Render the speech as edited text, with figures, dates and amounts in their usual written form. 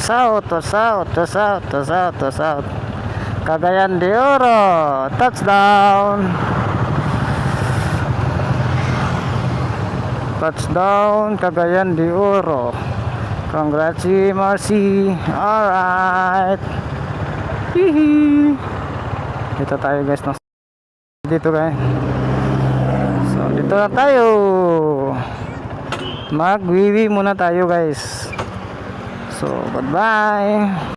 South to South to South to South to South. Cagayan de Oro, touchdown. Touchdown Cagayan de Oro. Congrats Marcy. Alright. Hihi. Dito tayo guys, no? Dito guys. So dito na tayo. Magwiwi muna tayo guys. So goodbye.